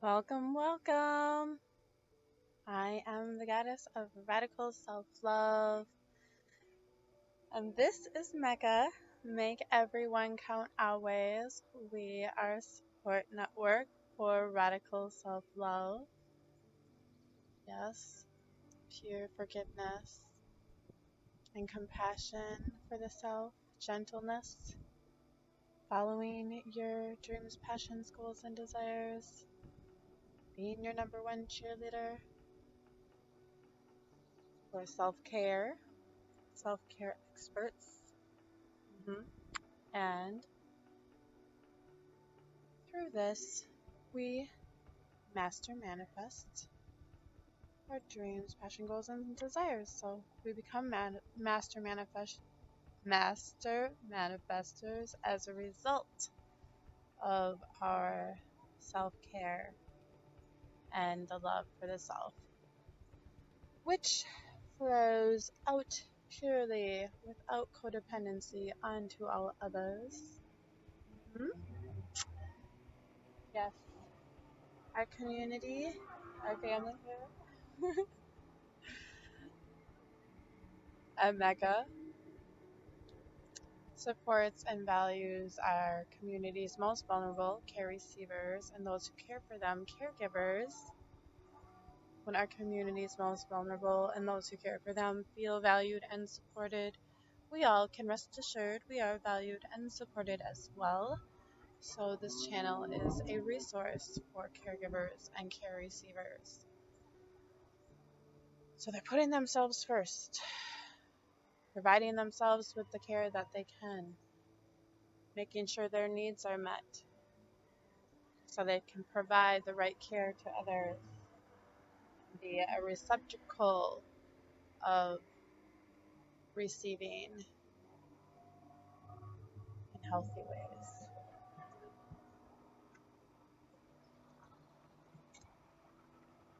Welcome, welcome. I am the goddess of radical self-love, and this is MECA. Make everyone count always. We are a support network for radical self-love. Yes, pure forgiveness and compassion for the self, gentleness, following your dreams, passions, goals, and desires, being your number one cheerleader for self-care experts. And through this, we master manifest our dreams, passion, goals, and desires. So we become master manifestors as a result of our self-care and the love for the self, which flows out purely without codependency onto all others. Hmm? Yes, our community, our family here at MECA supports and values our community's most vulnerable care receivers and those who care for them, caregivers. When our community's most vulnerable and those who care for them feel valued and supported, we all can rest assured we are valued and supported as well. So this channel is a resource for caregivers and care receivers. So they're putting themselves first, providing themselves with the care that they can, making sure their needs are met so they can provide the right care to others, be a receptacle of receiving in healthy ways.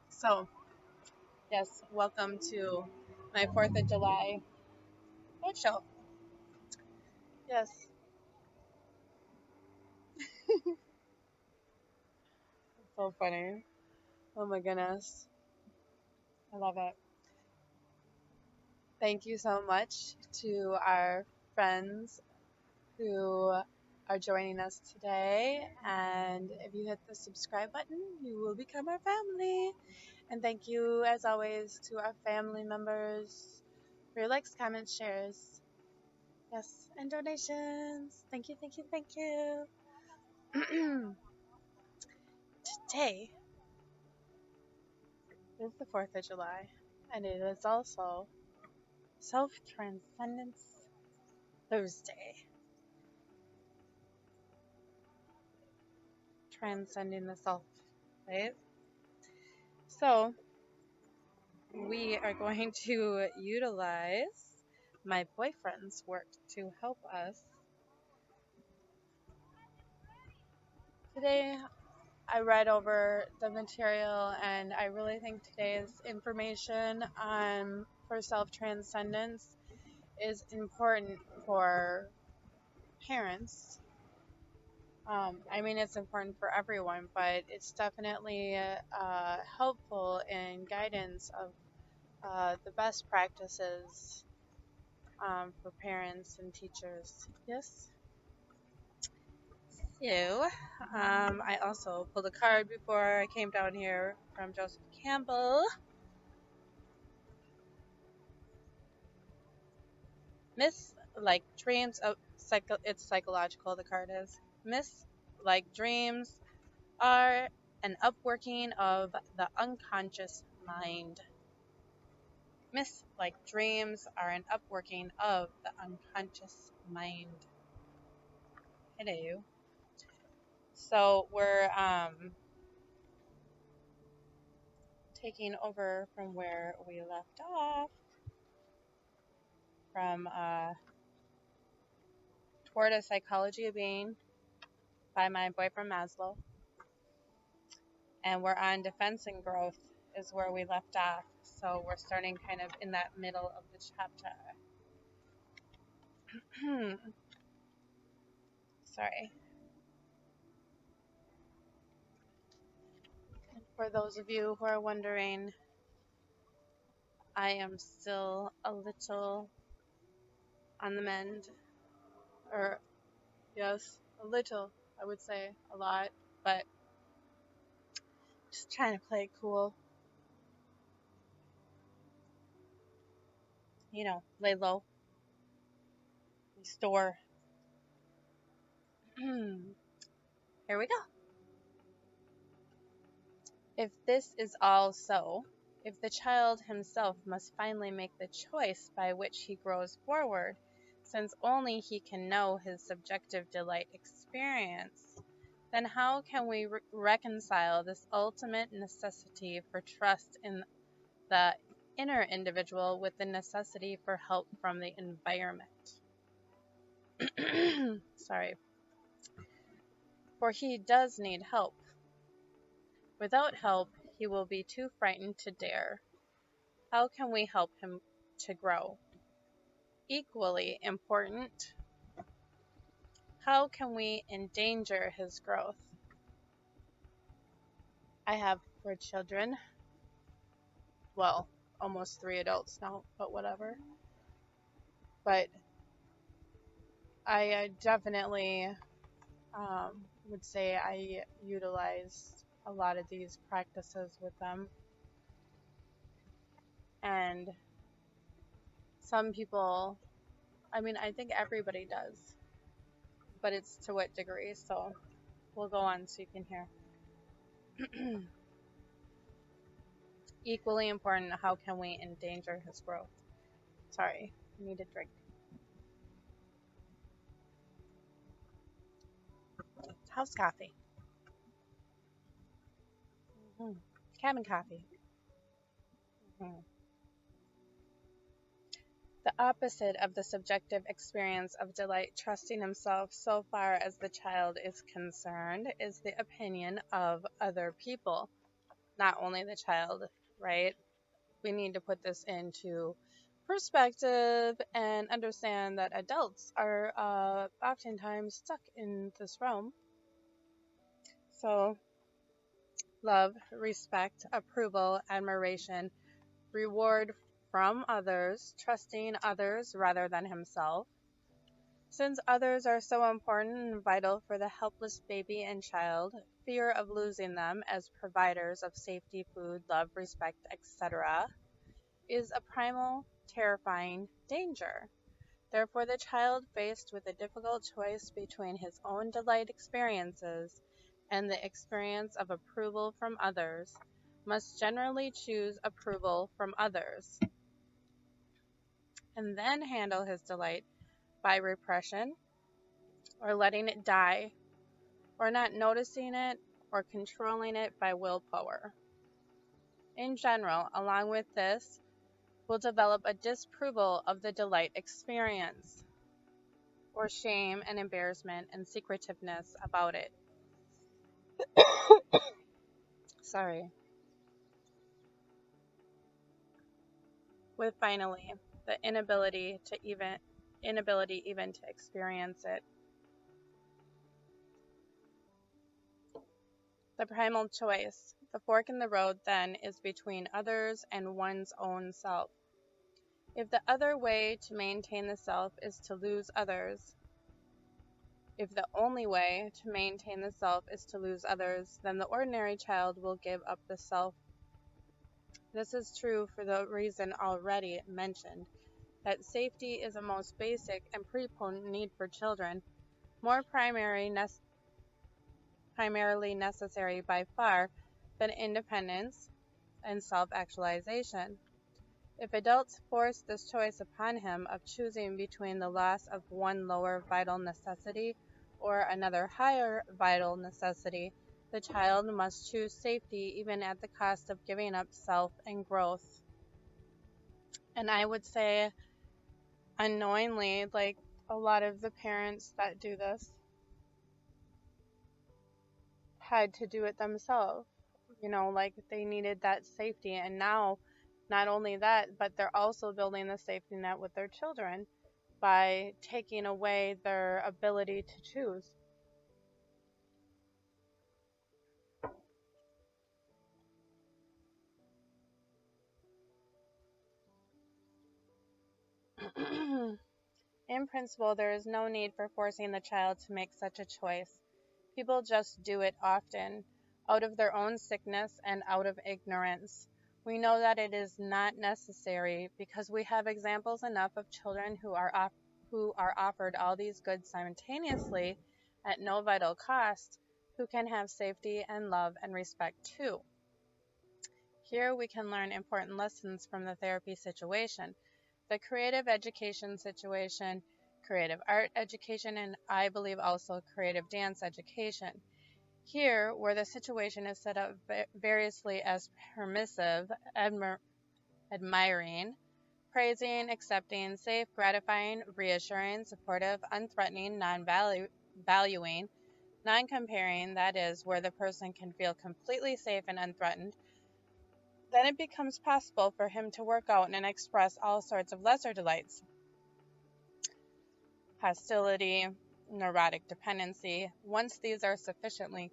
So, yes, welcome to my 4th of July road show. Yes, so funny. Oh my goodness. I love it. Thank you so much to our friends who are joining us today. And if you hit the subscribe button, you will become our family. And thank you, as always, to our family members for your likes, comments, shares, yes, and donations. Thank you, thank you, thank you. Today is the 4th of July, and it is also Self-Transcendence Thursday. Transcending the self, right? So, we are going to utilize my boyfriend's work to help us. Today, I read over the material, and I really think today's information on for self-transcendence is important for parents. I mean, it's important for everyone, but it's definitely helpful in guidance of the best practices for parents and teachers. Yes. So, I also pulled a card before I came down here from Joseph Campbell. Miss like dreams of it's psychological. The card is Miss like dreams are an upworking of the unconscious mind. Miss like dreams are an upworking of the unconscious mind. Hello. So we're taking over from where we left off from Toward a Psychology of Being by my boyfriend Maslow. And we're on defense and growth is where we left off. So we're starting kind of in that middle of the chapter. Sorry. For those of you who are wondering, I am still a little on the mend. Or, yes, a little, I would say a lot, but just trying to play it cool. Lay low, restore. Here we go. If this is all so, if the child himself must finally make the choice by which he grows forward, since only he can know his subjective delight experience, then how can we reconcile this ultimate necessity for trust in the inner individual with the necessity for help from the environment? Sorry. For he does need help. Without help, he will be too frightened to dare. How can we help him to grow? Equally important, how can we endanger his growth? I have 4 children. Well, almost 3 adults now, but whatever. But I definitely would say I utilized a lot of these practices with them. And some people, I mean, I think everybody does, but it's to what degree. So we'll go on so you can hear. Equally important, how can we endanger his growth? Sorry, I need a drink. House coffee. Cabin coffee. The opposite of the subjective experience of delight trusting himself so far as the child is concerned is the opinion of other people, not only the child, right? We need to put this into perspective and understand that adults are oftentimes stuck in this realm. So, love, respect, approval, admiration, reward from others, trusting others rather than himself. Since others are so important and vital for the helpless baby and child, fear of losing them as providers of safety, food, love, respect, etc., is a primal, terrifying danger. Therefore, the child faced with a difficult choice between his own delight experiences and the experience of approval from others must generally choose approval from others, and then handle his delight by repression, or letting it die, or not noticing it, or controlling it by willpower. In general, along with this, will develop a disapproval of the delight experience, or shame and embarrassment and secretiveness about it. Sorry. With finally, the inability even to experience it. The primal choice, the fork in the road, then, is between others and one's own self. If the other way to maintain the self is to lose others, if the only way to maintain the self is to lose others, then the ordinary child will give up the self. This is true for the reason already mentioned, that safety is a most basic and preponderant need for children, more primarily necessary by far than independence and self-actualization. If adults force this choice upon him of choosing between the loss of one lower vital necessity or another higher vital necessity, the child must choose safety even at the cost of giving up self and growth. And I would say, unknowingly, like a lot of the parents that do this had to do it themselves. Like they needed that safety, and now not only that, but they're also building the safety net with their children by taking away their ability to choose. In principle, there is no need for forcing the child to make such a choice. People just do it often, out of their own sickness and out of ignorance. We know that it is not necessary because we have examples enough of children who are offered all these goods simultaneously at no vital cost, who can have safety and love and respect too. Here we can learn important lessons from the therapy situation, the creative education situation, creative art education, and I believe also creative dance education. Here, where the situation is set up variously as permissive, admiring, praising, accepting, safe, gratifying, reassuring, supportive, unthreatening, non-valuing, non-comparing, that is, where the person can feel completely safe and unthreatened, then it becomes possible for him to work out and express all sorts of lesser delights. Hostility, neurotic dependency. Once these are sufficiently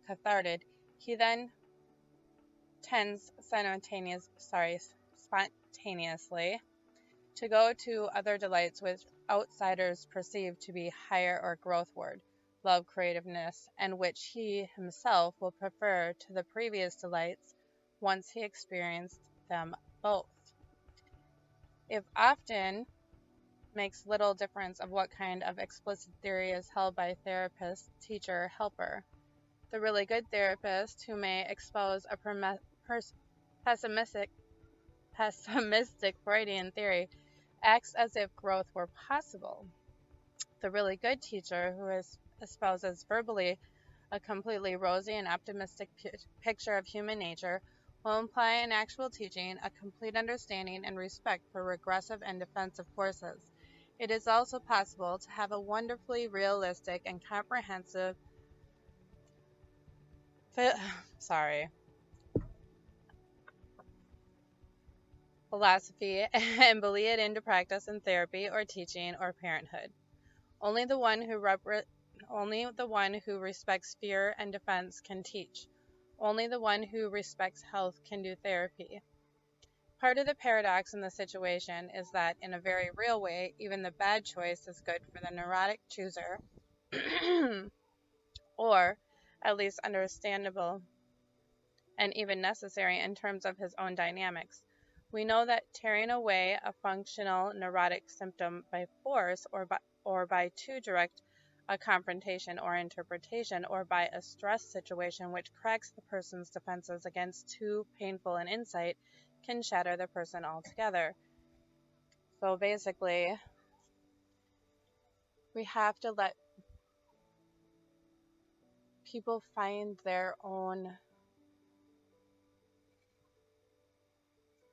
cathartic, he then tends spontaneously to go to other delights which outsiders perceive to be higher or growthward, love, creativeness, and which he himself will prefer to the previous delights once he experienced them both. It often makes little difference of what kind of explicit theory is held by therapist, teacher, helper. The really good therapist, who may expose a pessimistic Freudian theory, acts as if growth were possible. The really good teacher, who espouses verbally a completely rosy and optimistic picture of human nature, will imply in actual teaching a complete understanding and respect for regressive and defensive forces. It is also possible to have a wonderfully realistic and comprehensive philosophy and believe it into practice in therapy or teaching or parenthood. Only the one who respects fear and defense can teach. Only the one who respects health can do therapy. Part of the paradox in the situation is that, in a very real way, even the bad choice is good for the neurotic chooser, or at least understandable and even necessary in terms of his own dynamics. We know that tearing away a functional neurotic symptom by force or by too direct a confrontation or interpretation, or by a stress situation which cracks the person's defenses against too painful an insight, can shatter the person altogether. So basically, we have to let people find their own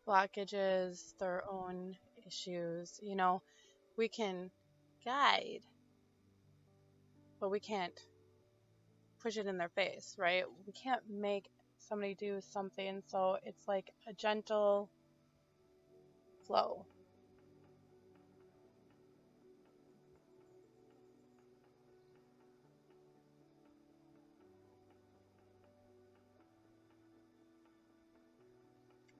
blockages, their own issues. We can guide, but we can't push it in their face, right? We can't make somebody do something, so it's like a gentle flow.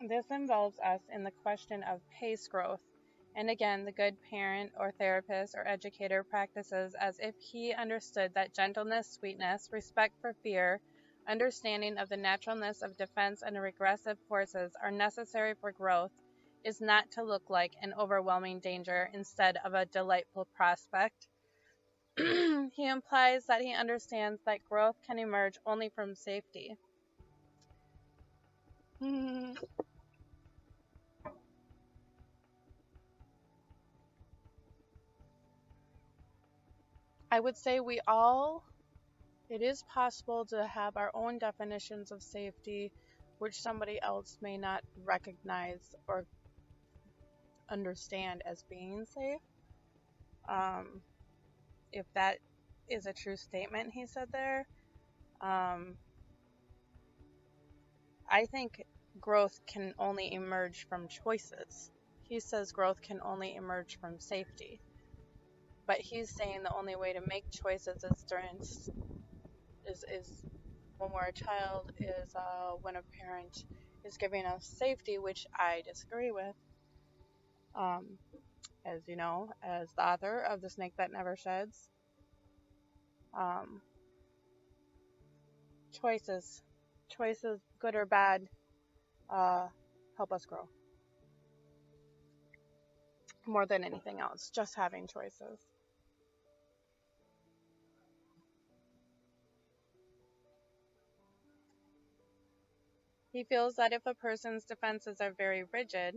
This involves us in the question of pace growth. And again, the good parent or therapist or educator practices as if he understood that gentleness, sweetness, respect for fear, understanding of the naturalness of defense and regressive forces are necessary for growth, is not to look like an overwhelming danger instead of a delightful prospect. He implies that he understands that growth can emerge only from safety. I would say it is possible to have our own definitions of safety, which somebody else may not recognize or understand as being safe. If that is a true statement he said there, I think growth can only emerge from choices. He says growth can only emerge from safety. But he's saying the only way to make choices is when we're a child, is when a parent is giving us safety, which I disagree with. as you know, as the author of The Snake That Never Sheds. Um, choices, choices, good or bad, help us grow more than anything else. Just having choices. He feels that if a person's defenses are very rigid,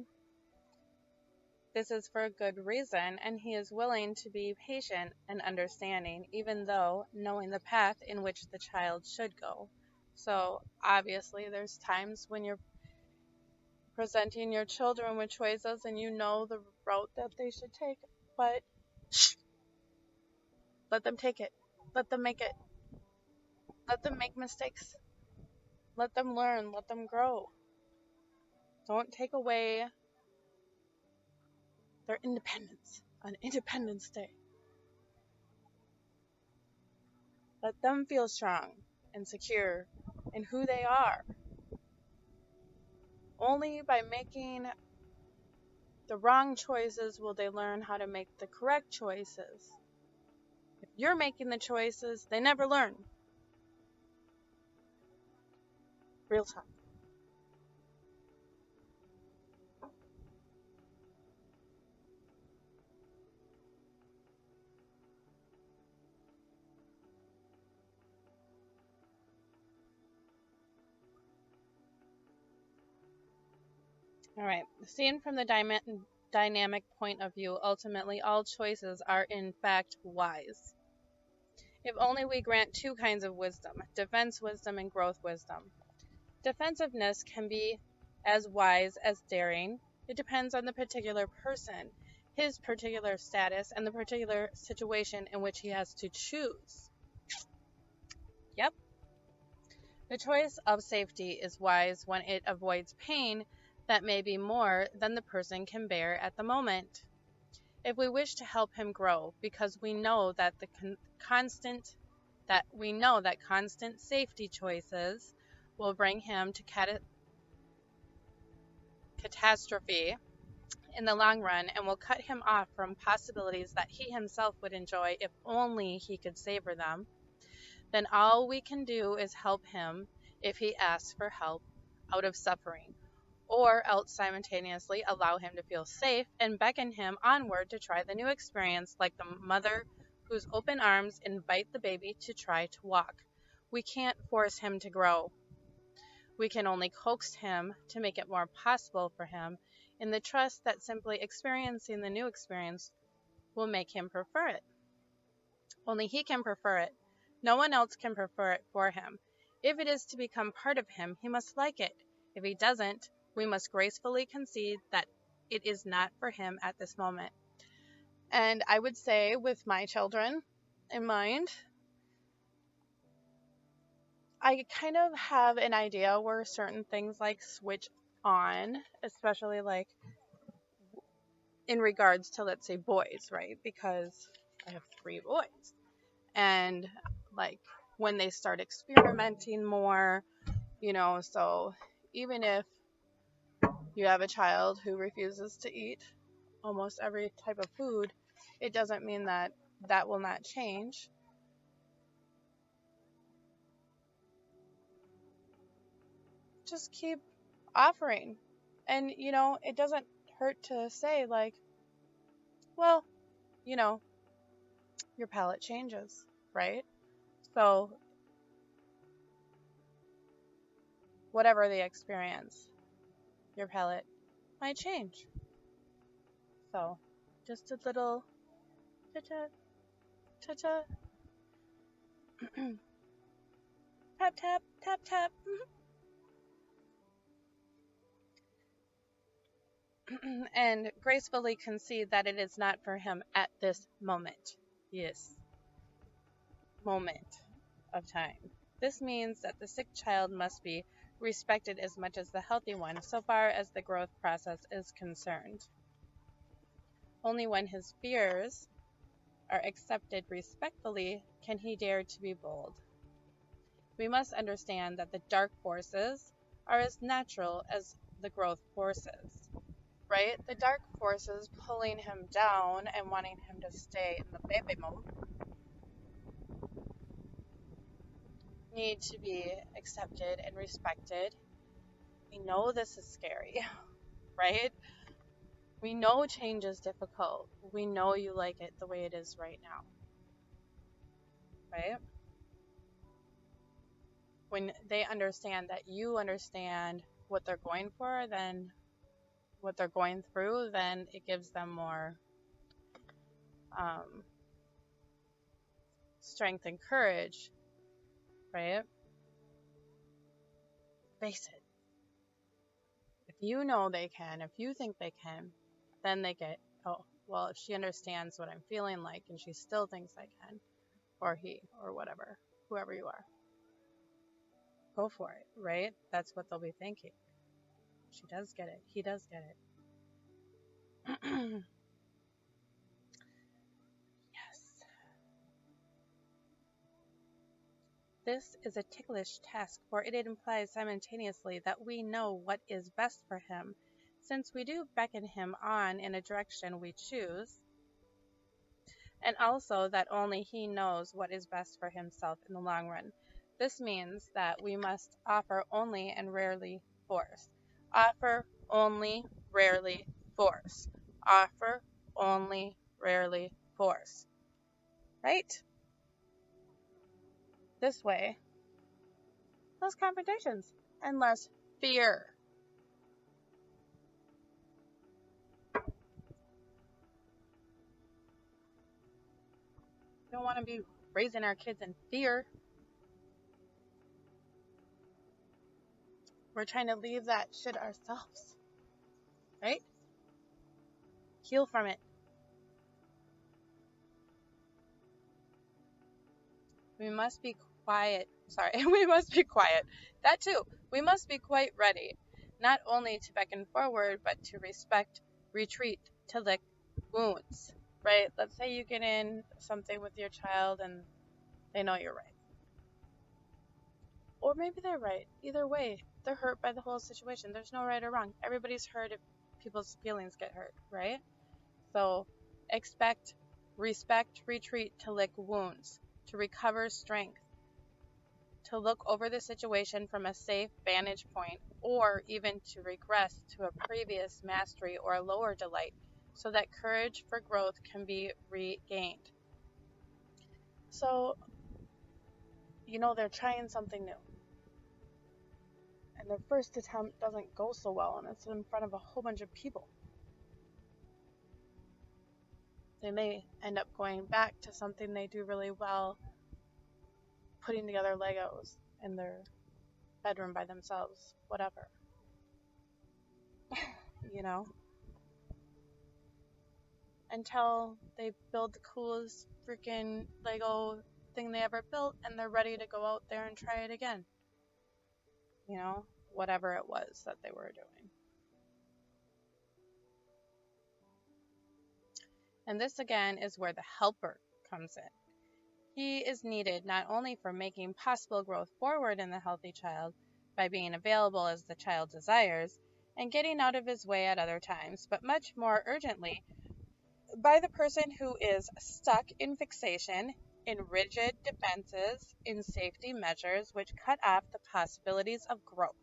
this is for a good reason, and he is willing to be patient and understanding, even though knowing the path in which the child should go. So, obviously, there's times when you're presenting your children with choices and you know the route that they should take, but let them take it. Let them make it. Let them make mistakes. Let them learn. Let them grow. Don't take away their independence on Independence Day. Let them feel strong and secure in who they are. Only by making the wrong choices will they learn how to make the correct choices. If you're making the choices, they never learn. Real talk. All right. Seen from the dynamic point of view, ultimately all choices are in fact wise. If only we grant two kinds of wisdom, defense wisdom and growth wisdom. Defensiveness can be as wise as daring. It depends on the particular person, his particular status, and the particular situation in which he has to choose. Yep. The choice of safety is wise when it avoids pain that may be more than the person can bear at the moment. If we wish to help him grow, because we know that constant safety choices will bring him to catastrophe in the long run and will cut him off from possibilities that he himself would enjoy if only he could savor them, then all we can do is help him if he asks for help out of suffering, or else simultaneously allow him to feel safe and beckon him onward to try the new experience, like the mother whose open arms invite the baby to try to walk. We can't force him to grow. We can only coax him to make it more possible for him, in the trust that simply experiencing the new experience will make him prefer it. Only he can prefer it. No one else can prefer it for him. If it is to become part of him, he must like it. If he doesn't, we must gracefully concede that it is not for him at this moment. And I would say, with my children in mind, I kind of have an idea where certain things like switch on, especially like in regards to, let's say, boys, right? Because I have 3 boys. And like when they start experimenting more, so even if you have a child who refuses to eat almost every type of food, it doesn't mean that that will not change. Just keep offering. And, it doesn't hurt to say, like, well, you know, your palate changes, right? So, whatever the experience, your palate might change. So, just a little ta-ta, ta-ta, tap, tap, tap, tap. And gracefully concede that it is not for him at this moment. Yes, moment of time. This means that the sick child must be respected as much as the healthy one, so far as the growth process is concerned. Only when his fears are accepted respectfully can he dare to be bold. We must understand that the dark forces are as natural as the growth forces. right? The dark forces pulling him down and wanting him to stay in the baby mode need to be accepted and respected. We know this is scary, right? We know change is difficult. We know you like it the way it is right now, right? When they understand that you understand what they're going for, then what they're going through, then it gives them more strength and courage, right? Face it. If you know they can, if you think they can, then they get, oh, well, if she understands what I'm feeling like and she still thinks I can, or he, or whatever, whoever you are, go for it, right? That's what they'll be thinking. She does get it. He does get it. Yes. This is a ticklish task, for it implies simultaneously that we know what is best for him, since we do beckon him on in a direction we choose, and also that only he knows what is best for himself in the long run. This means that we must offer only and rarely force. Offer only, rarely force. Offer only, rarely force. Right? This way, less confrontations and less fear. We don't want to be raising our kids in fear. We're trying to leave that shit ourselves. Right? Heal from it. We must be quiet. Sorry, we must be quiet. That too. We must be quite ready, not only to beckon forward, but to respect, retreat, to lick wounds. Right? Let's say you get in something with your child and they know you're right. Or maybe they're right. Either way, they're hurt by the whole situation. There's no right or wrong. Everybody's hurt if people's feelings get hurt, right? So expect, respect, retreat, to lick wounds, to recover strength, to look over the situation from a safe vantage point, or even to regress to a previous mastery or a lower delight, so that courage for growth can be regained. So, they're trying something new. And their first attempt doesn't go so well, and it's in front of a whole bunch of people. They may end up going back to something they do really well, putting together Legos in their bedroom by themselves, whatever. Until they build the coolest freaking Lego thing they ever built and they're ready to go out there and try it again. Whatever it was that they were doing. And this again is where the helper comes in. He is needed not only for making possible growth forward in the healthy child by being available as the child desires and getting out of his way at other times, but much more urgently by the person who is stuck in fixation, in rigid defenses, in safety measures which cut off the possibilities of growth.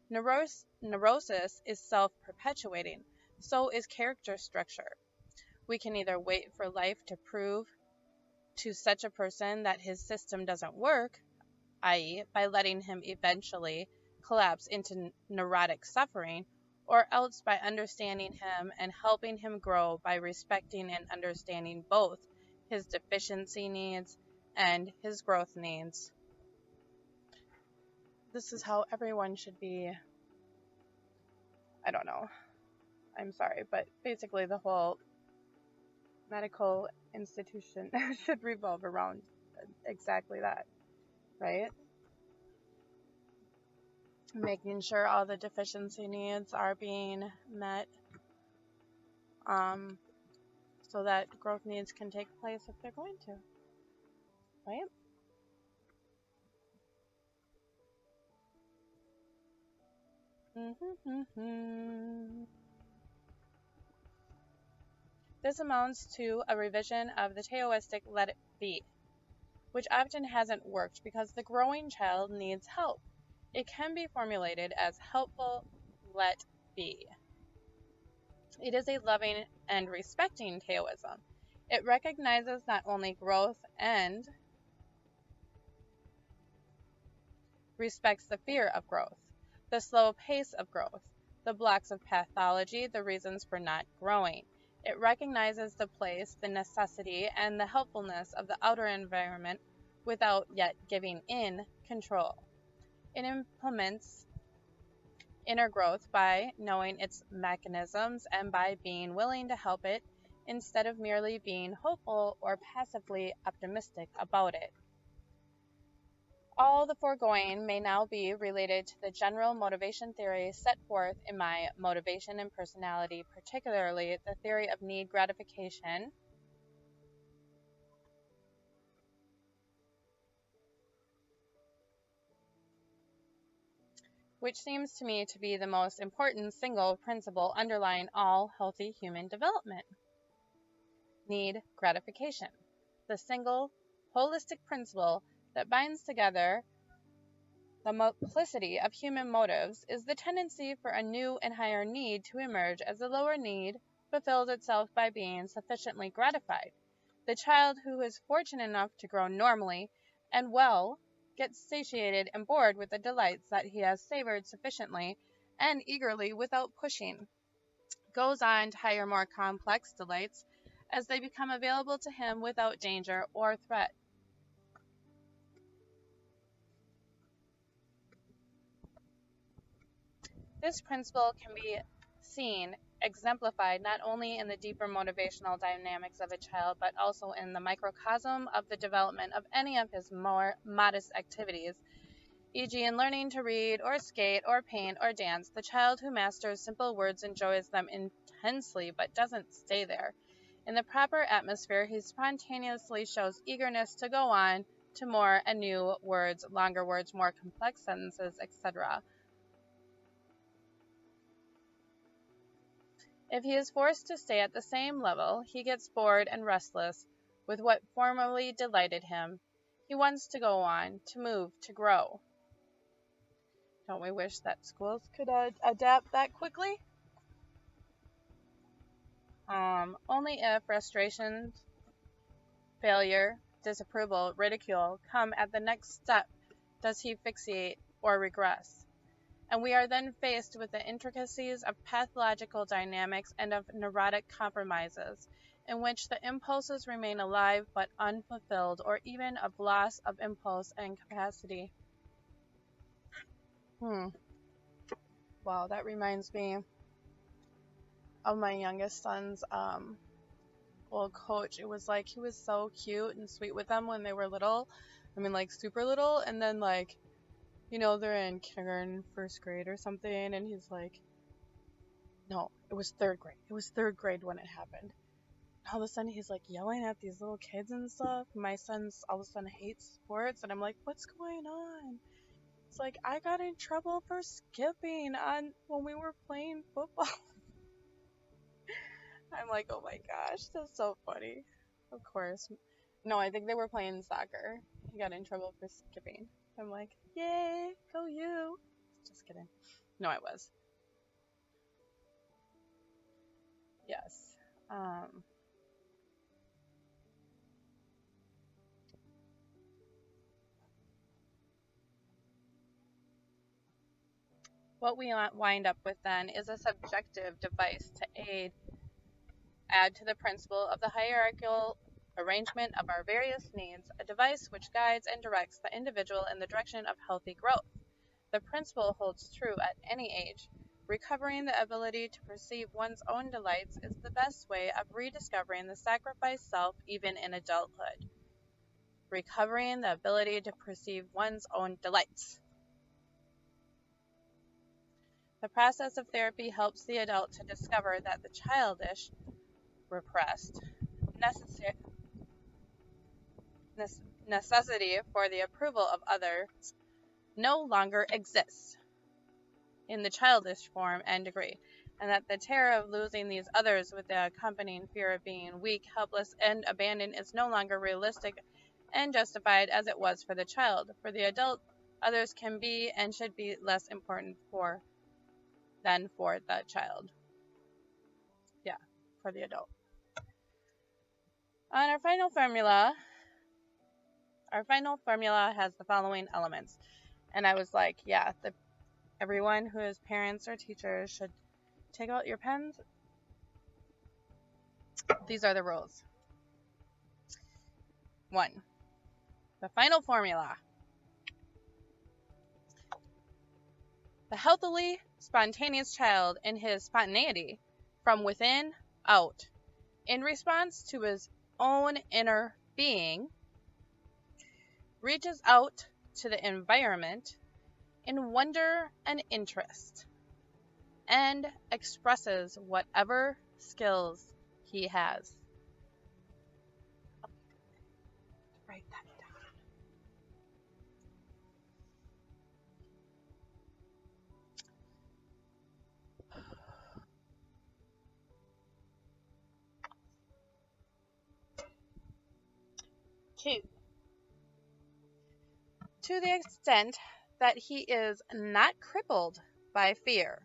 Neurosis is self-perpetuating, so is character structure. We can either wait for life to prove to such a person that his system doesn't work, i.e., by letting him eventually collapse into neurotic suffering, or else by understanding him and helping him grow by respecting and understanding both his deficiency needs and his growth needs. This is how everyone should be. I don't know. I'm sorry, but basically the whole medical institution should revolve around exactly that, right? Making sure all the deficiency needs are being met, so that growth needs can take place if they're going to, right? This amounts to a revision of the Taoistic let it be, which often hasn't worked because the growing child needs help. It can be formulated as helpful let be. It is a loving and respecting Taoism. It recognizes not only growth and respects the fear of growth, the slow pace of growth, the blocks of pathology, the reasons for not growing. It recognizes the place, the necessity, and the helpfulness of the outer environment without yet giving in control. It implements inner growth by knowing its mechanisms and by being willing to help it instead of merely being hopeful or passively optimistic about it. All the foregoing may now be related to the general motivation theory set forth in my Motivation and Personality, particularly the theory of need gratification, which seems to me to be the most important single principle underlying all healthy human development. Need gratification, the single holistic principle that binds together the multiplicity of human motives, is the tendency for a new and higher need to emerge as the lower need fulfills itself by being sufficiently gratified. The child who is fortunate enough to grow normally and well gets satiated and bored with the delights that he has savored sufficiently and eagerly without pushing, goes on to higher, more complex delights as they become available to him without danger or threat. This principle can be seen exemplified not only in the deeper motivational dynamics of a child, but also in the microcosm of the development of any of his more modest activities, e.g. in learning to read or skate or paint or dance. The child who masters simple words enjoys them intensely but doesn't stay there. In the proper atmosphere, he spontaneously shows eagerness to go on to more and new words, longer words, more complex sentences, etc. If he is forced to stay at the same level, he gets bored and restless with what formerly delighted him. He wants to go on, to move, to grow. Don't we wish that schools could adapt that quickly? Only if frustration, failure, disapproval, ridicule come at the next step does he fixate or regress. And we are then faced with the intricacies of pathological dynamics and of neurotic compromises, in which the impulses remain alive but unfulfilled, or even of loss of impulse and capacity. Wow, that reminds me of my youngest son's old coach. It was like he was so cute and sweet with them when they were little. I mean, like super little, and then like, you know, they're in kindergarten, first grade or something, and he's like, no, it was third grade. It was third grade when it happened. All of a sudden, he's like yelling at these little kids and stuff. My son's all of a sudden hates sports, and I'm like, what's going on? It's like, I got in trouble for skipping on when we were playing football. I'm like, oh my gosh, that's so funny. Of course. No, I think they were playing soccer. He got in trouble for skipping. I'm like, yay, go you. Just kidding. No, I was. Yes. What we wind up with then is a subjective device to add to the principle of the hierarchical arrangement of our various needs, a device which guides and directs the individual in the direction of healthy growth. The principle holds true at any age. Recovering the ability to perceive one's own delights is the best way of rediscovering the sacrificed self even in adulthood. Recovering the ability to perceive one's own delights. The process of therapy helps the adult to discover that the childish, repressed, necessity for the approval of others no longer exists in the childish form and degree. and that the terror of losing these others with the accompanying fear of being weak, helpless, and abandoned is no longer realistic and justified as it was for the child. For the adult, others can be and should be less important than for the child. Yeah, for the adult. On our final formula has the following elements. And I was like, yeah, everyone who is parents or teachers should take out your pens. These are the rules. 1. The final formula. The healthily spontaneous child in his spontaneity, from within out, in response to his own inner being, reaches out to the environment in wonder and interest, and expresses whatever skills he has. Write that down. 2. To the extent that he is not crippled by fear.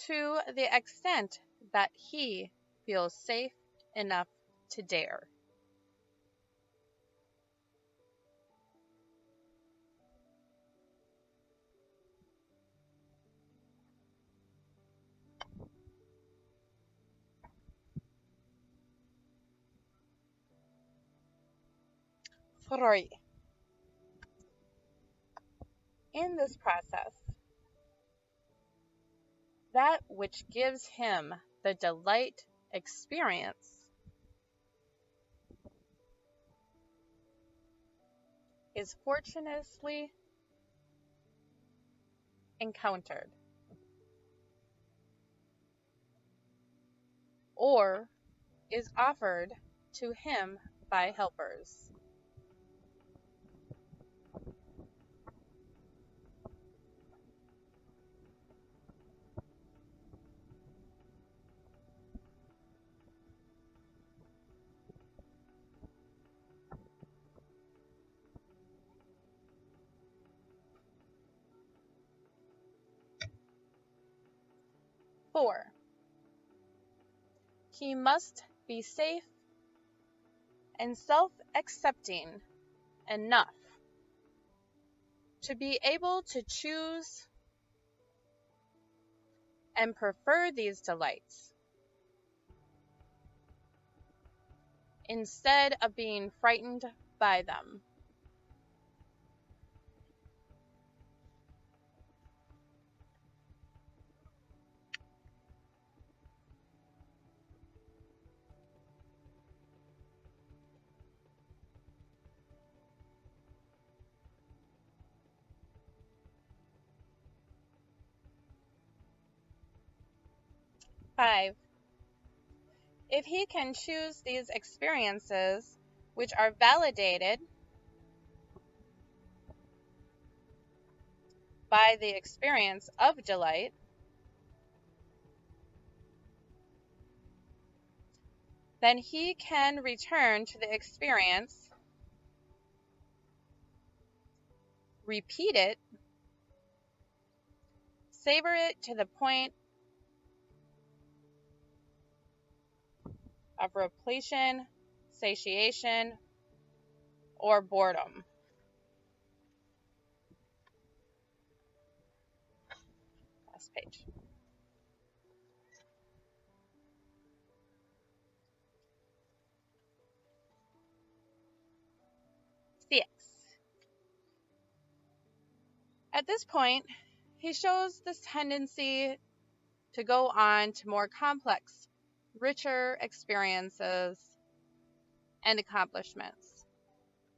To the extent that he feels safe enough to dare. Three. In this process, that which gives him the delight experience is fortuitously encountered, or is offered to him by helpers. Four. He must be safe and self-accepting enough to be able to choose and prefer these delights instead of being frightened by them. Five. If he can choose these experiences which are validated by the experience of delight, then he can return to the experience, repeat it, savor it to the point of repletion, satiation, or boredom. Last page. 6. At this point, he shows this tendency to go on to more complex, richer experiences and accomplishments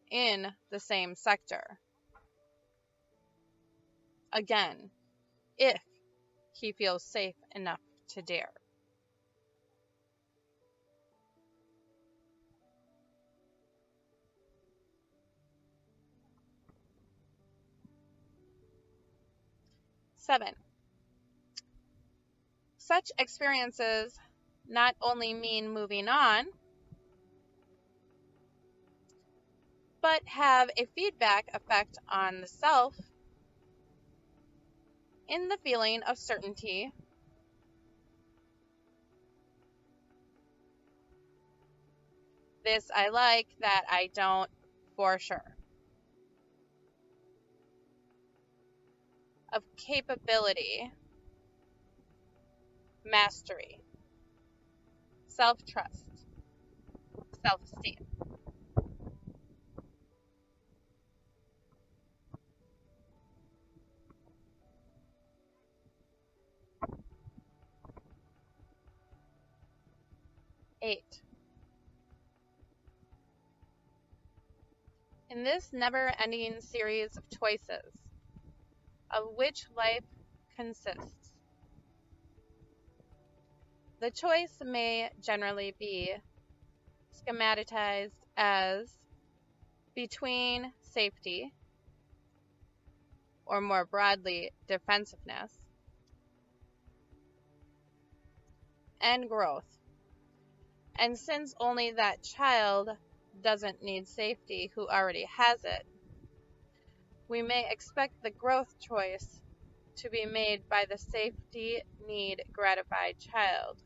in the same sector. Again, if he feels safe enough to dare. 7. Such experiences not only mean moving on, but have a feedback effect on the self in the feeling of certainty, this I like, that I don't, for sure, of capability, mastery, self-trust, self-esteem. 8. In this never-ending series of choices, of which life consists, the choice may generally be schematized as between safety, or more broadly, defensiveness, and growth. And since only that child doesn't need safety who already has it, we may expect the growth choice to be made by the safety need gratified child.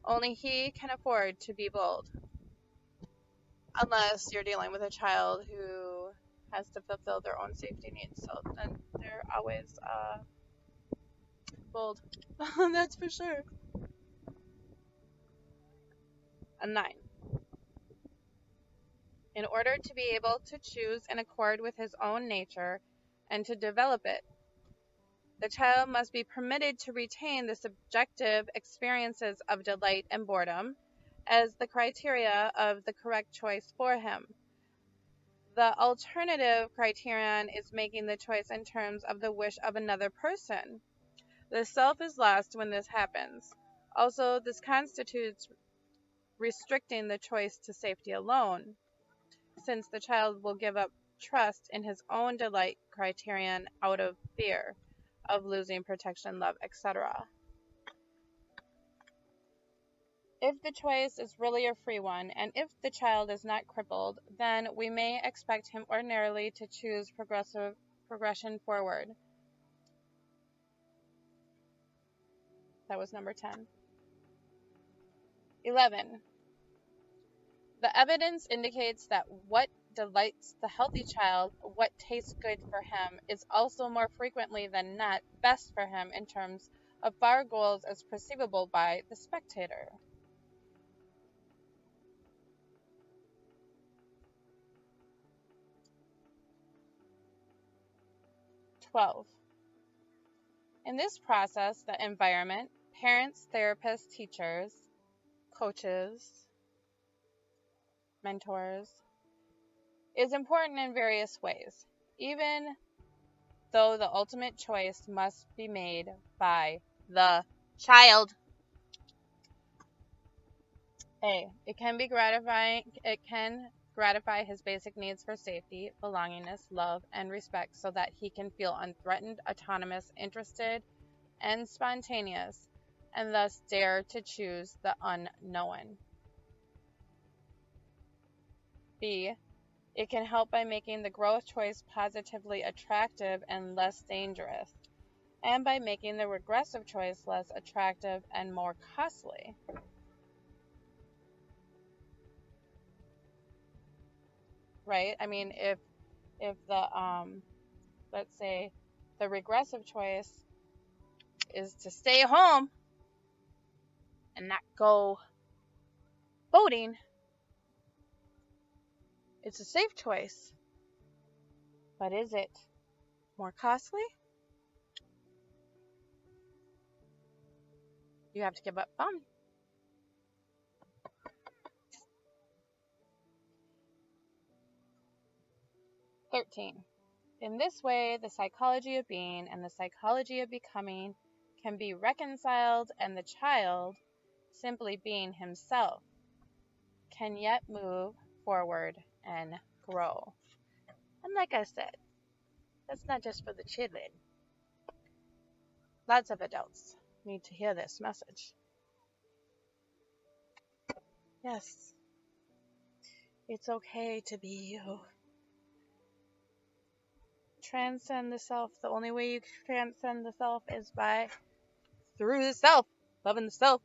Only he can afford to be bold. Unless you're dealing with a child who has to fulfill their own safety needs, so then they're always bold. That's for sure. A 9. In order to be able to choose in accord with his own nature and to develop it, the child must be permitted to retain the subjective experiences of delight and boredom as the criteria of the correct choice for him. The alternative criterion is making the choice in terms of the wish of another person. The self is lost when this happens. Also, this constitutes restricting the choice to safety alone, since the child will give up trust in his own delight criterion out of fear of losing protection, love, etc. If the choice is really a free one, and if the child is not crippled, then we may expect him ordinarily to choose progression forward. That was number 10. 11. The evidence indicates that what delights the healthy child, what tastes good for him, is also more frequently than not best for him in terms of far goals as perceivable by the spectator. In this process, the environment, parents, therapists, teachers, coaches, mentors, is important in various ways, even though the ultimate choice must be made by the child. It can gratify his basic needs for safety, belongingness, love, and respect so that he can feel unthreatened, autonomous, interested, and spontaneous, and thus dare to choose the unknown. B. It can help by making the growth choice positively attractive and less dangerous, and by making the regressive choice less attractive and more costly. Right? I mean, if the let's say the regressive choice is to stay home and not go boating, it's a safe choice. But is it more costly? You have to give up fun. 13. In this way, the psychology of being and the psychology of becoming can be reconciled, and the child, simply being himself, can yet move forward and grow. And like I said, That's not just for the children. Lots of adults need to hear this message. Yes, it's okay to be you. Transcend the self. The only way you transcend the self is through the self, loving the self.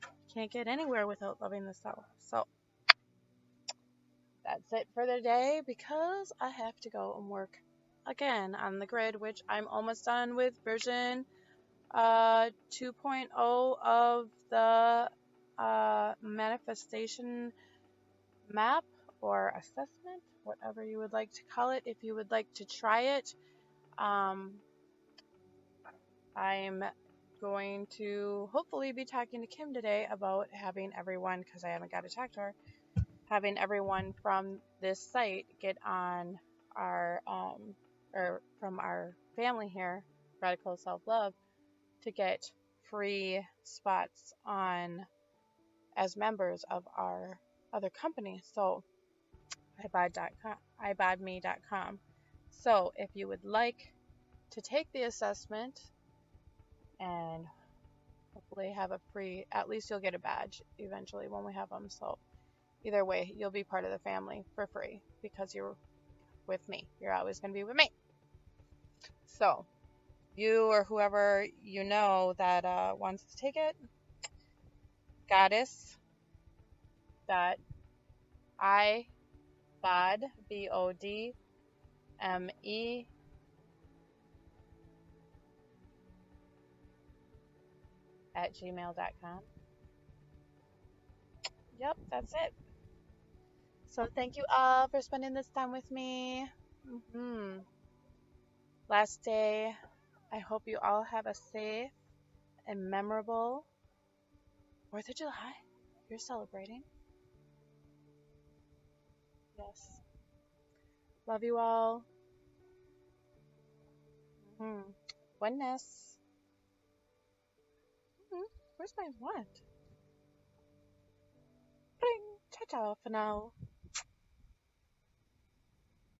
You can't get anywhere without loving the self. So that's it for the day because I have to go and work again on the grid, which I'm almost done with version 2.0 of the manifestation map or assessment, whatever you would like to call it. If you would like to try it, I'm going to hopefully be talking to Kim today about having everyone, because I haven't got to talk to her, having everyone from this site get on our, or from our family here, Radical Self-Love, to get free spots on as members of our other company. So ibodme.com. So if you would like to take the assessment and hopefully have a free, at least you'll get a badge eventually when we have them. So either way, you'll be part of the family for free because you're with me. You're always going to be with me. So you or whoever you know that wants to take it, goddess dot ibod, BODME @gmail.com. Yep, that's it. So thank you all for spending this time with me. Last day. I hope you all have a safe and memorable 4th of July. You're celebrating. Yes. Love you all. Oneness. Where's my what? Bring. Ciao, ciao for now.